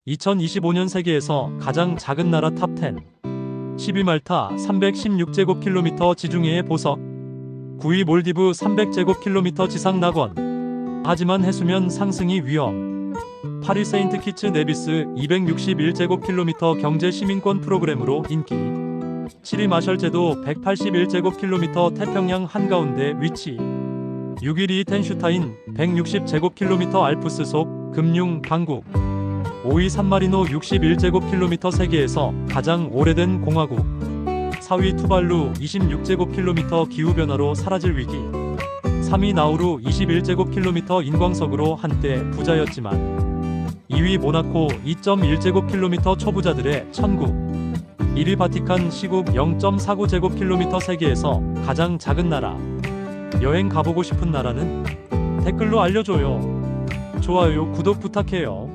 2025년 세계에서 가장 작은 나라 탑10. 10위 말타 316제곱킬로미터 지중해의 보석. 9위 몰디브 300제곱킬로미터 지상 낙원. 하지만 해수면 상승이 위험. 8위 세인트 키츠 네비스 261제곱킬로미터 경제 시민권 프로그램으로 인기. 7위 마셜 제도 181제곱킬로미터 태평양 한가운데 위치. 6위 리텐슈타인 160제곱킬로미터 알프스 속 금융 강국. 5위 산마리노 61제곱킬로미터 세계에서 가장 오래된 공화국. 4위 투발루 26제곱킬로미터 기후변화로 사라질 위기. 3위 나우루 21제곱킬로미터 인광석으로 한때 부자였지만. 2위 모나코 2.1제곱킬로미터 초부자들의 천국. 1위 바티칸 시국 0.49제곱킬로미터 세계에서 가장 작은 나라. 여행 가보고 싶은 나라는? 댓글로 알려줘요. 좋아요, 구독 부탁해요.